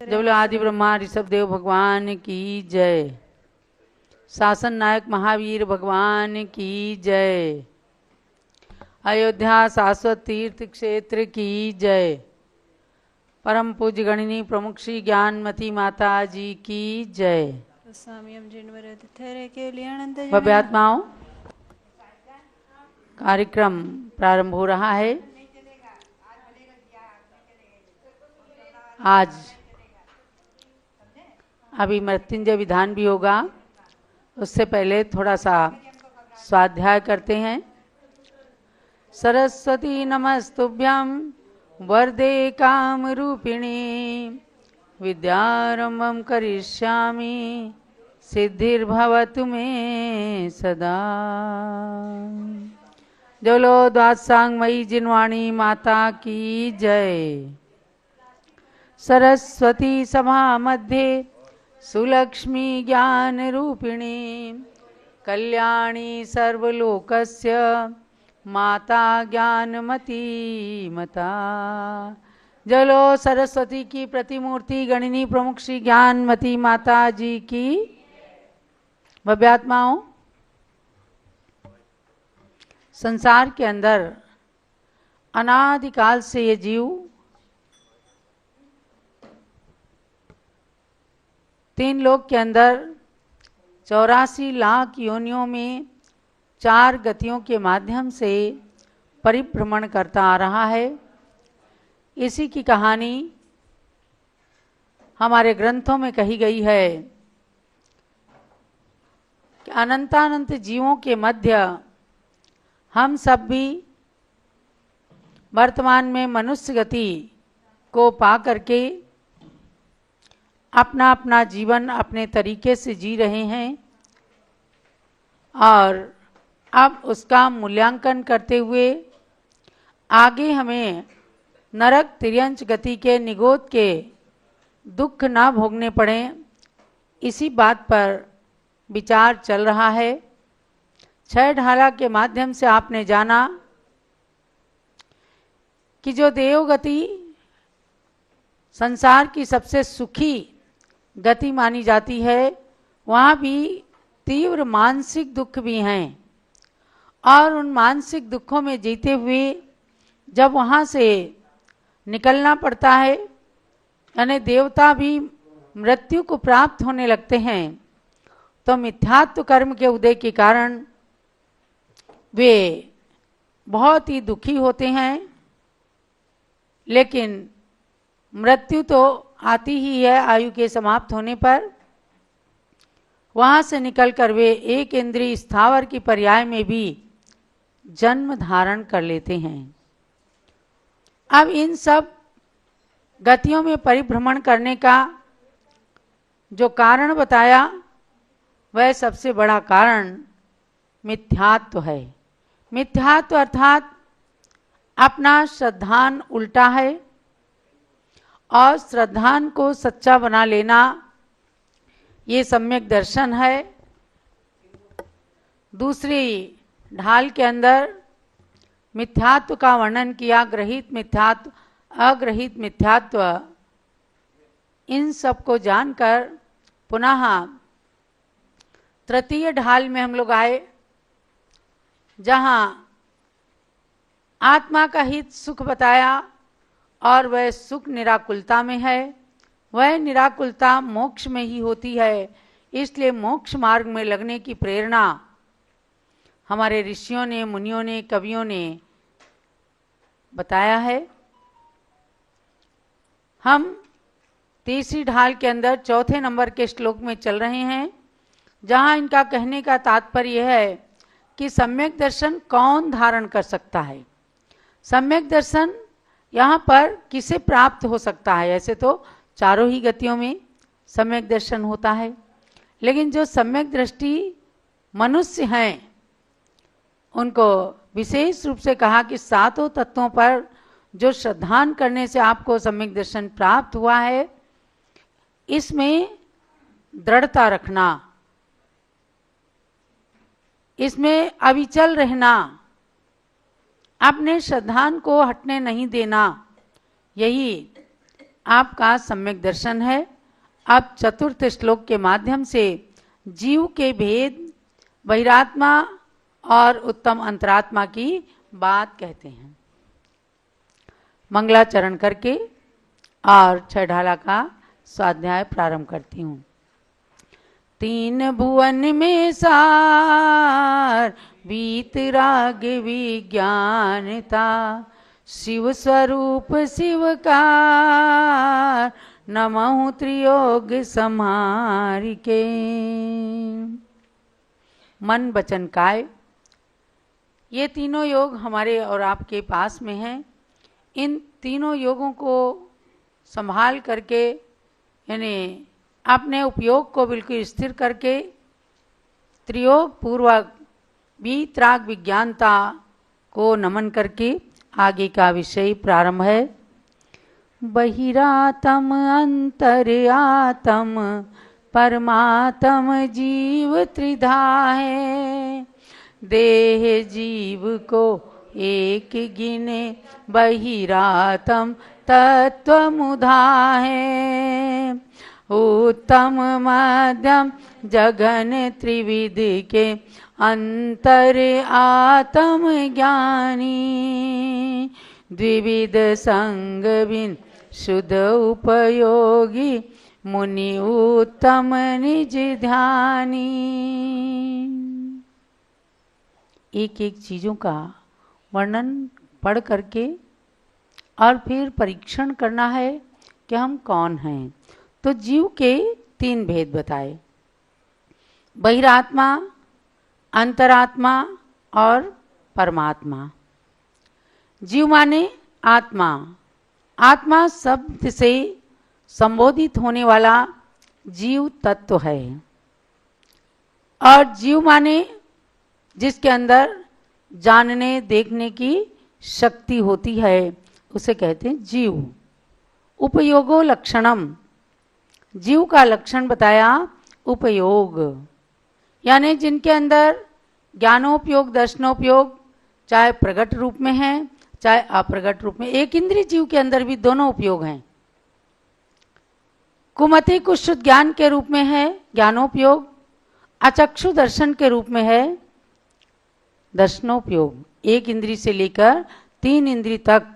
जब बोलो आदि ब्रह्मा ऋषभ देव भगवान की जय। शासन नायक महावीर भगवान की जय। अयोध्या शाश्वत तीर्थ क्षेत्र की जय। परम पूज्य गणिनी प्रमुख श्री ज्ञानमती माता जी की जय। भव्यात्माओं, कार्यक्रम प्रारंभ हो रहा है। आज अभी मृत्युंजय विधान भी होगा, उससे पहले थोड़ा सा स्वाध्याय करते हैं। सरस्वती नमस्तुभ्यं वरदे कामरूपिणी विद्यारंभं करिष्यामि सिद्धिर्भवतु मे सदा। जोलो द्वादशांगमयी जिनवाणी माता की जय। सरस्वती सभा मध्ये सुलक्ष्मी ज्ञान रूपिणी कल्याणी सर्वलोकस्य माता ज्ञानमती मता। जलो सरस्वती की प्रतिमूर्ति गणिनी प्रमुख श्री ज्ञानमती माता जी की। भव्यात्माओं, संसार के अंदर अनादिकाल से ये जीव 3 लोक के अंदर 84 लाख योनियों में 4 गतियों के माध्यम से परिभ्रमण करता आ रहा है। इसी की कहानी हमारे ग्रंथों में कही गई है कि अनंतानंत जीवों के मध्य हम सब भी वर्तमान में मनुष्य गति को पा करके अपना अपना जीवन अपने तरीके से जी रहे हैं और अब उसका मूल्यांकन करते हुए आगे हमें नरक तिर्यंच गति के निगोद के दुख ना भोगने पड़े, इसी बात पर विचार चल रहा है। 6 ढाला के माध्यम से आपने जाना कि जो देवगति संसार की सबसे सुखी गति मानी जाती है, वहाँ भी तीव्र मानसिक दुख भी हैं और उन मानसिक दुखों में जीते हुए जब वहाँ से निकलना पड़ता है, यानी देवता भी मृत्यु को प्राप्त होने लगते हैं, तो मिथ्यात्व कर्म के उदय के कारण वे बहुत ही दुखी होते हैं। लेकिन मृत्यु तो आती ही है आयु के समाप्त होने पर। वहाँ से निकलकर वे एक इंद्रिय स्थावर की पर्याय में भी जन्म धारण कर लेते हैं। अब इन सब गतियों में परिभ्रमण करने का जो कारण बताया, वह सबसे बड़ा कारण मिथ्यात्व है। मिथ्यात्व अर्थात अपना श्रद्धान उल्टा है और श्रद्धान को सच्चा बना लेना, ये सम्यक दर्शन है। दूसरी ढाल के अंदर मिथ्यात्व का वर्णन किया, ग्रहित मिथ्यात्व, अग्रहित मिथ्यात्व। इन सब को जानकर पुनः तृतीय ढाल में हम लोग आए, जहाँ आत्मा का हित सुख बताया और वह सुख निराकुलता में है। वह निराकुलता मोक्ष में ही होती है, इसलिए मोक्ष मार्ग में लगने की प्रेरणा हमारे ऋषियों ने, मुनियों ने, कवियों ने बताया है। हम तीसरी ढाल के अंदर 4थे नंबर के श्लोक में चल रहे हैं, जहाँ इनका कहने का तात्पर्य है कि सम्यक दर्शन कौन धारण कर सकता है। सम्यक दर्शन यहाँ पर किसे प्राप्त हो सकता है। ऐसे तो चारों ही गतियों में सम्यक दर्शन होता है, लेकिन जो सम्यक दृष्टि मनुष्य हैं, उनको विशेष रूप से कहा कि 7 तत्वों पर जो श्रद्धान करने से आपको सम्यक दर्शन प्राप्त हुआ है, इसमें दृढ़ता रखना, इसमें अविचल रहना, अपने श्रद्धान को हटने नहीं देना, यही आपका सम्यक दर्शन है। अब चतुर्थ श्लोक के माध्यम से जीव के भेद, बहिरात्मा और उत्तम अंतरात्मा की बात कहते हैं। मंगलाचरण करके और छह ढाला का स्वाध्याय प्रारंभ करती हूँ। तीन भुवन में सार वीतराग विज्ञानता, शिव स्वरूप शिव का नमः त्रियोग संहार के। मन वचन काय, ये तीनों योग हमारे और आपके पास में हैं। इन तीनों योगों को संभाल करके, यानी अपने उपयोग को बिल्कुल स्थिर करके त्रियोग पूर्वक वीतराग विज्ञानता को नमन करके आगे का विषय प्रारंभ है। बहिरातम अंतर्यातम परमात्म जीव त्रिधा है, देह जीव को एक गिने बहिरातम तत्वमुधा है। उत्तम मध्यम जगन त्रिविध के अंतर आत्म ज्ञानी, द्विविध संग बिन शुद्ध उपयोगी मुनि उत्तम निज ध्यानी। एक एक चीजों का वर्णन पढ़ करके और फिर परीक्षण करना है कि हम कौन हैं। तो जीव के तीन भेद बताए, बहिरात्मा, अंतरात्मा और परमात्मा। जीव माने आत्मा, आत्मा शब्द से संबोधित होने वाला जीव तत्व है। और जीव माने जिसके अंदर जानने देखने की शक्ति होती है, उसे कहते हैं जीव। उपयोगो लक्षणम, जीव का लक्षण बताया उपयोग, यानी जिनके अंदर ज्ञानोपयोग दर्शनोपयोग चाहे प्रकट रूप में है चाहे अप्रगट रूप में। एक इंद्रिय जीव के अंदर भी दोनों उपयोग हैं। कुमति कुछ शुद्ध ज्ञान के रूप में है ज्ञानोपयोग, अचक्षु दर्शन के रूप में है दर्शनोपयोग। एक इंद्रिय से लेकर तीन इंद्रिय तक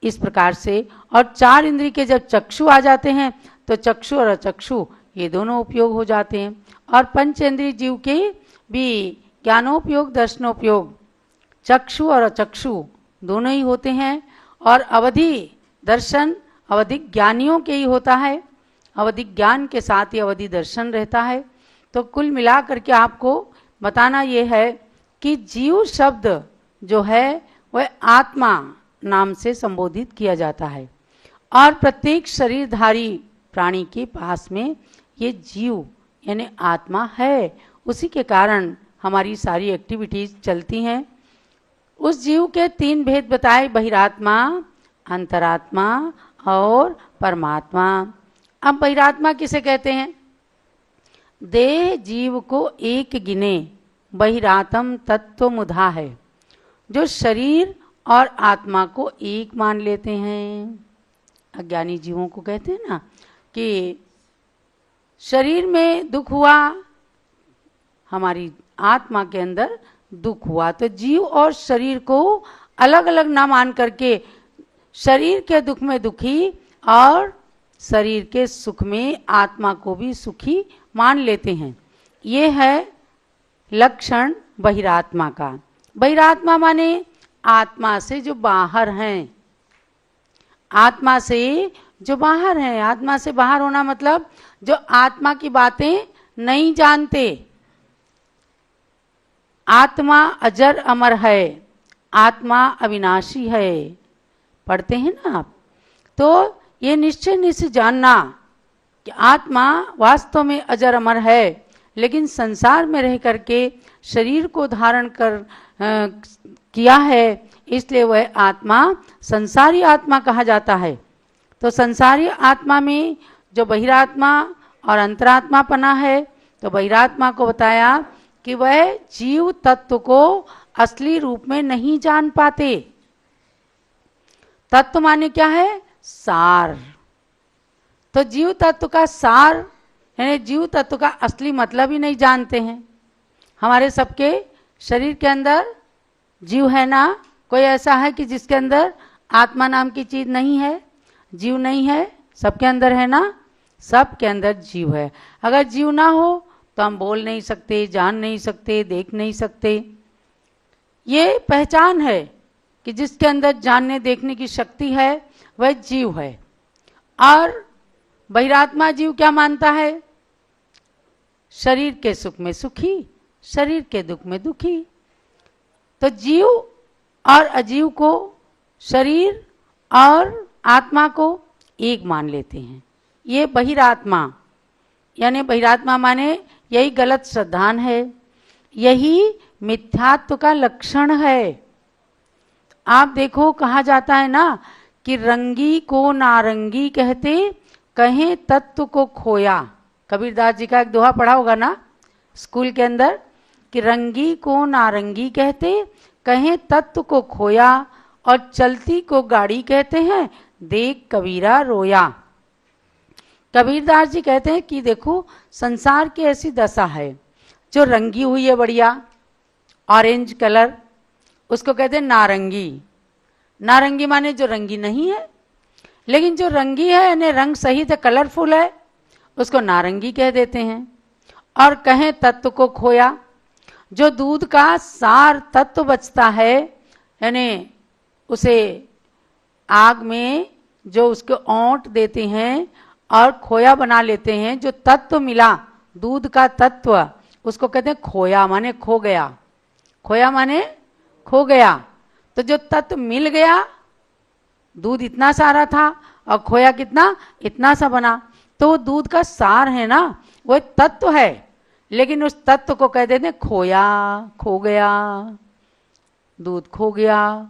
इस प्रकार से, और चार इंद्रिय के जब चक्षु आ जाते हैं तो चक्षु और अचक्षु ये दोनों उपयोग हो जाते हैं। और पंचेंद्रिय जीव के भी ज्ञानोपयोग दर्शनोपयोग चक्षु और अचक्षु दोनों ही होते हैं। और अवधि दर्शन अवधिक ज्ञानियों के ही होता है, अवधिक ज्ञान के साथ ही अवधि दर्शन रहता है। तो कुल मिला करके आपको बताना ये है कि जीव शब्द जो है वह आत्मा नाम से संबोधित किया जाता है। और प्रत्येक शरीरधारी प्राणी के पास में ये जीव यानी आत्मा है, उसी के कारण हमारी सारी एक्टिविटीज चलती हैं। उस जीव के तीन भेद बताए, बहिरात्मा, अंतरात्मा और परमात्मा। अब बहिरात्मा किसे कहते हैं? देह जीव को एक गिने बहिरातम तत्व मुधा है, जो शरीर और आत्मा को एक मान लेते हैं। अज्ञानी जीवों को कहते हैं ना कि शरीर में दुख हुआ, हमारी आत्मा के अंदर दुख हुआ, तो जीव और शरीर को अलग अलग ना मान करके शरीर के दुख में दुखी और शरीर के सुख में आत्मा को भी सुखी मान लेते हैं। ये है लक्षण बहिरात्मा का। बहिरात्मा माने आत्मा से जो बाहर हैं, आत्मा से जो बाहर हैं। आत्मा से बाहर होना मतलब जो आत्मा की बातें नहीं जानते। आत्मा अजर अमर है, आत्मा अविनाशी है, पढ़ते हैं ना आप। तो ये निश्चय जानना कि आत्मा वास्तव में अजर अमर है, लेकिन संसार में रह करके शरीर को धारण कर किया है, इसलिए वह आत्मा संसारी आत्मा कहा जाता है। तो संसारी आत्मा में जो बहिरात्मा और अंतरात्मा पना है, तो बहिरात्मा को बताया कि वह जीव तत्व को असली रूप में नहीं जान पाते। तत्व माने क्या है? सार, तो जीव तत्व का सार यानी जीव तत्व का असली मतलब ही नहीं जानते हैं। हमारे सबके शरीर के अंदर जीव है ना? कोई ऐसा है कि जिसके अंदर आत्मा नाम की चीज नहीं है, जीव नहीं है? सबके अंदर है ना? सबके अंदर जीव है। अगर जीव ना हो तो हम बोल नहीं सकते, जान नहीं सकते, देख नहीं सकते। ये पहचान है कि जिसके अंदर जानने देखने की शक्ति है वह जीव है। और बहिरात्मा जीव क्या मानता है? शरीर के सुख में सुखी, शरीर के दुख में दुखी। तो जीव और अजीव को, शरीर और आत्मा को एक मान लेते हैं। ये बहिरात्मा, यानी बहिरात्मा माने यही गलत श्रद्धान है, यही मिथ्यात्व का लक्षण है। आप देखो कहा जाता है ना कि रंगी को नारंगी कहते, कहें तत्व को खोया। कबीरदास जी का एक दोहा पढ़ा होगा ना स्कूल के अंदर कि रंगी को नारंगी कहते, कहें तत्व को खोया, और चलती को गाड़ी कहते हैं, देख कबीरा रोया। कबीरदास जी कहते हैं कि देखो संसार की ऐसी दशा है, जो रंगी हुई है बढ़िया ऑरेंज कलर, उसको कहते हैं नारंगी। नारंगी माने जो रंगी नहीं है, लेकिन जो रंगी है यानी रंग सहित कलरफुल है, उसको नारंगी कह देते हैं। और कहें तत्व को खोया, जो दूध का सार तत्व बचता है, यानी उसे आग में जो उसके औंट देते हैं और खोया बना लेते हैं, जो तत्व मिला दूध का तत्व, उसको कहते हैं खोया, माने खो गया। खोया माने खो गया। तो जो तत्व मिल गया, दूध इतना सारा था और खोया कितना, इतना सा बना, तो वो दूध का सार है ना, वो एक तत्व है, लेकिन उस तत्व को कह देते हैं खोया, खो गया, दूध खो गया,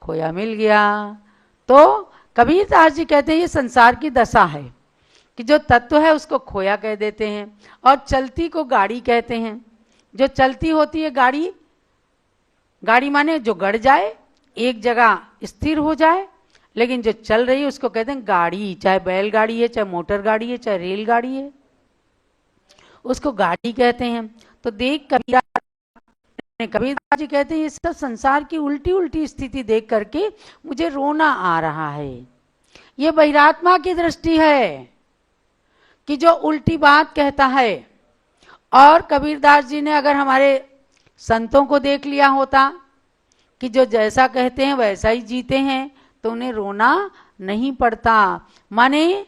खोया मिल गया। तो कबीरदास जी कहते हैं ये संसार की दशा है कि जो तत्व है उसको खोया कह देते हैं, और चलती को गाड़ी कहते हैं। जो चलती होती है गाड़ी, गाड़ी माने जो गड़ जाए, एक जगह स्थिर हो जाए, लेकिन जो चल रही है उसको कहते हैं गाड़ी। चाहे बैलगाड़ी है, चाहे मोटर गाड़ी है, चाहे रेलगाड़ी है, उसको गाड़ी कहते हैं। तो देख कबीरदास जी कहते हैं ये सब संसार की उल्टी उल्टी स्थिति देख करके मुझे रोना आ रहा है। ये बहिरात्मा की दृष्टि है कि जो उल्टी बात कहता है। और कबीरदास जी ने अगर हमारे संतों को देख लिया होता कि जो जैसा कहते हैं वैसा ही जीते हैं, तो उन्हें रोना नहीं पड़ता। माने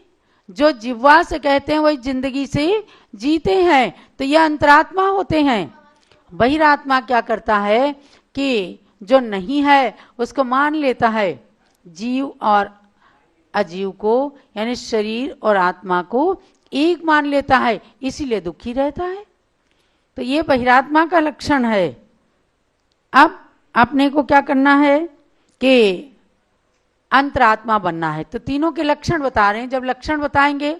जो जिह्वा से कहते हैं वही जिंदगी से जीते हैं, तो यह अंतरात्मा होते हैं। बहिरात्मा क्या करता है कि जो नहीं है उसको मान लेता है, जीव और अजीव को, यानी शरीर और आत्मा को एक मान लेता है, इसीलिए दुखी रहता है। तो ये बहिरात्मा का लक्षण है। अब अपने को क्या करना है कि अंतरात्मा बनना है। तो तीनों के लक्षण बता रहे हैं। जब लक्षण बताएंगे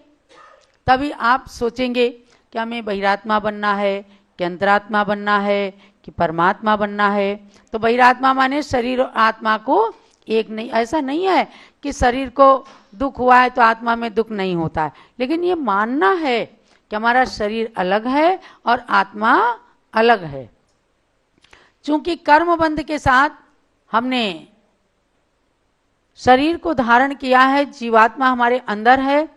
तभी आप सोचेंगे कि हमें बहिरात्मा बनना है कि अंतरात्मा बनना है कि परमात्मा बनना है। तो बहिरात्मा माने शरीर और आत्मा को एक नहीं। ऐसा नहीं है कि शरीर को दुख हुआ है तो आत्मा में दुख नहीं होता है, लेकिन ये मानना है कि हमारा शरीर अलग है और आत्मा अलग है। चूंकि कर्म बंध के साथ हमने शरीर को धारण किया है, जीवात्मा हमारे अंदर है,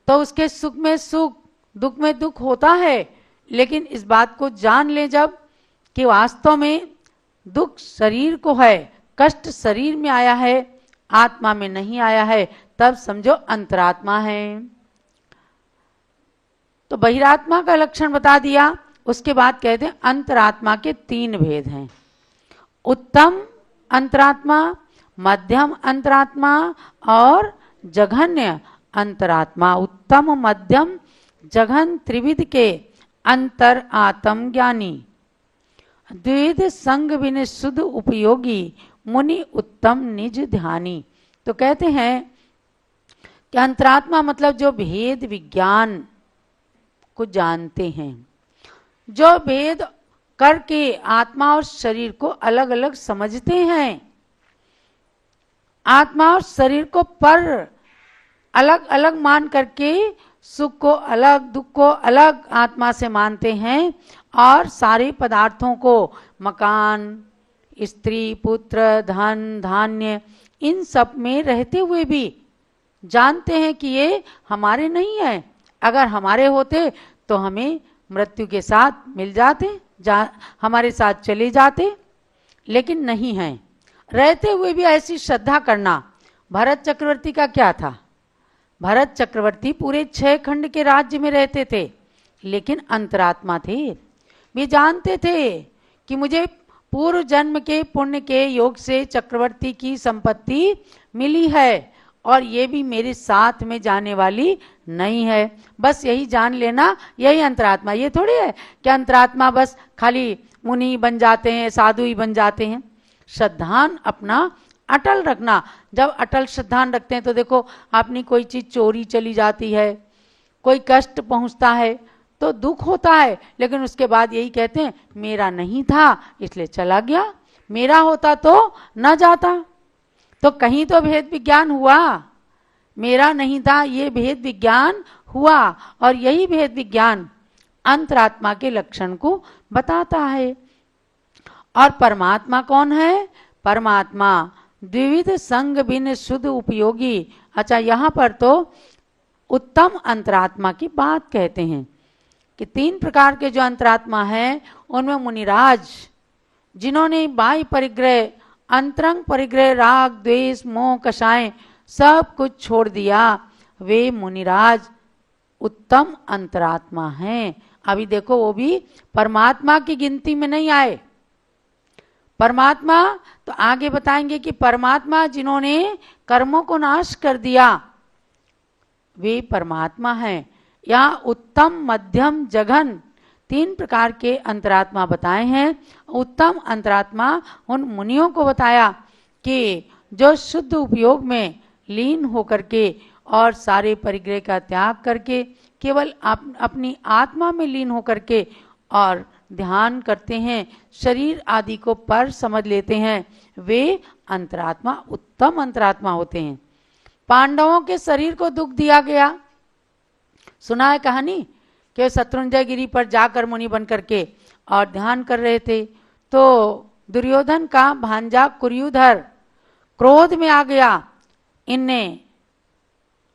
तो उसके सुख में सुख, दुख में दुख होता है। लेकिन इस बात को जान ले जब कि वास्तव में दुख शरीर को है, कष्ट शरीर में आया है, आत्मा में नहीं आया है, तब समझो अंतरात्मा है। तो बहिरात्मा का लक्षण बता दिया। उसके बाद कहते हैं अंतरात्मा के तीन भेद हैं, उत्तम अंतरात्मा, मध्यम अंतरात्मा और जघन्य अंतरात्मा। उत्तम, मध्यम, जघन त्रिविध के अंतर आत्म ज्ञानी, द्विविध संग बिन शुद्ध उपयोगी, मुनि उत्तम निज ध्यानी। तो कहते हैं कि अंतरात्मा मतलब जो भेद विज्ञान को जानते हैं, जो भेद करके आत्मा और शरीर को अलग अलग समझते हैं, आत्मा और शरीर को पर अलग अलग मान करके सुख को अलग, दुख को अलग आत्मा से मानते हैं और सारे पदार्थों को, मकान, स्त्री, पुत्र, धन, धान्य, इन सब में रहते हुए भी जानते हैं कि ये हमारे नहीं है। अगर हमारे होते तो हमें मृत्यु के साथ मिल जाते, हमारे साथ चले जाते, लेकिन नहीं है। रहते हुए भी ऐसी श्रद्धा करना। भरत चक्रवर्ती का क्या था? भरत चक्रवर्ती पूरे 6 खंड के राज्य में रहते थे, लेकिन अंतरात्मा थे। वे जानते थे कि मुझे पूर्व जन्म के पुण्य के योग से चक्रवर्ती की संपत्ति मिली है और ये भी मेरे साथ में जाने वाली नहीं है। बस यही जान लेना, यही अंतरात्मा। ये थोड़ी है कि अंतरात्मा बस खाली मुनि बन जाते हैं, साधु ही बन जाते हैं। श्रद्धान अपना अटल रखना। जब अटल श्रद्धान रखते हैं तो देखो, आपने कोई चीज चोरी चली जाती है, कोई कष्ट पहुंचता है तो दुख होता है, लेकिन उसके बाद यही कहते हैं मेरा नहीं था इसलिए चला गया, मेरा होता तो न जाता। तो कहीं तो भेद विज्ञान हुआ, मेरा नहीं था ये भेद विज्ञान हुआ, और यही भेद विज्ञान अंतरात्मा के लक्षण को बताता है। और परमात्मा कौन है? परमात्मा द्विविध संग बिन शुद्ध उपयोगी। अच्छा, यहाँ पर तो उत्तम अंतरात्मा की बात कहते हैं कि 3 प्रकार के जो अंतरात्मा हैं उनमें मुनिराज, जिन्होंने बाह्य परिग्रह, अंतरंग परिग्रह, राग, द्वेष, मोह, कषाय सब कुछ छोड़ दिया, वे मुनिराज उत्तम अंतरात्मा हैं। अभी देखो, वो भी परमात्मा की गिनती में नहीं आए। परमात्मा तो आगे बताएंगे कि परमात्मा जिन्होंने कर्मों को नाश कर दिया, वे परमात्मा हैं। यहाँ उत्तम, मध्यम, जघन 3 प्रकार के अंतरात्मा बताए हैं। उत्तम अंतरात्मा उन मुनियों को बताया कि जो शुद्ध उपयोग में लीन होकर के और सारे परिग्रह का त्याग करके केवल अपनी आत्मा में लीन होकर के और ध्यान करते हैं, शरीर आदि को पर समझ लेते हैं, वे अंतरात्मा उत्तम अंतरात्मा होते हैं। पांडवों के शरीर को दुख दिया गया, सुना है कहानी कि शत्रुंजय गिरी पर जाकर मुनि बन करके और ध्यान कर रहे थे, तो दुर्योधन का भांजा कुरुधर क्रोध में आ गया, इनने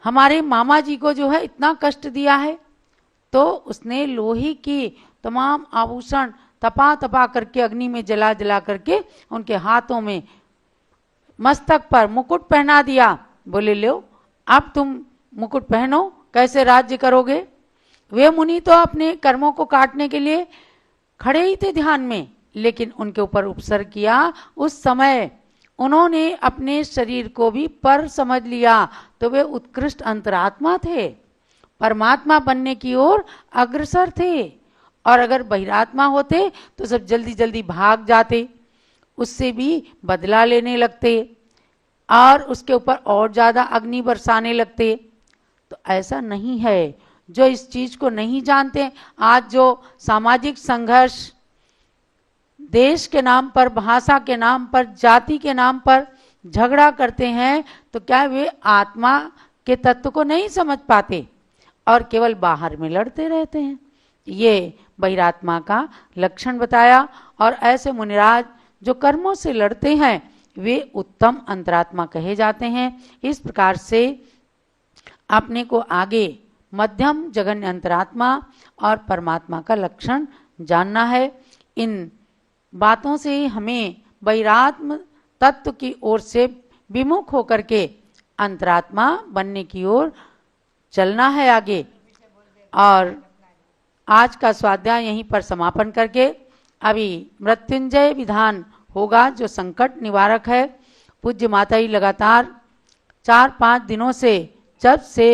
हमारे मामा जी को जो है इतना कष्ट दिया है। तो उसने लोहे की तमाम आभूषण तपा तपा करके अग्नि में जला जला करके उनके हाथों में, मस्तक पर मुकुट पहना दिया। बोले लो अब तुम मुकुट पहनो, कैसे राज्य करोगे। वे मुनि तो अपने कर्मों को काटने के लिए खड़े ही थे ध्यान में, लेकिन उनके ऊपर उपसर्ग किया। उस समय उन्होंने अपने शरीर को भी पर समझ लिया, तो वे उत्कृष्ट अंतरात्मा थे, परमात्मा बनने की ओर अग्रसर थे। और अगर बहिरात्मा होते तो सब जल्दी जल्दी भाग जाते, उससे भी बदला लेने लगते और उसके ऊपर और ज्यादा अग्नि बरसाने लगते। तो ऐसा नहीं है। जो इस चीज को नहीं जानते, आज जो सामाजिक संघर्ष देश के नाम पर, भाषा के नाम पर, जाति के नाम पर झगड़ा करते हैं, तो क्या वे आत्मा के तत्व को नहीं समझ पाते और केवल बाहर में लड़ते रहते हैं। ये बहिरात्मा का लक्षण बताया। और ऐसे मुनिराज जो कर्मों से लड़ते हैं, वे उत्तम अंतरात्मा कहे जाते हैं। इस प्रकार से अपने को आगे मध्यम, जघन्य अंतरात्मा और परमात्मा का लक्षण जानना है। इन बातों से हमें बहिरात्म तत्व की ओर से विमुख होकर के अंतरात्मा बनने की ओर चलना है आगे। और आज का स्वाध्याय यहीं पर समापन करके अभी मृत्युंजय विधान होगा, जो संकट निवारक है। पूज्य माता ही लगातार 4-5 दिनों से जब से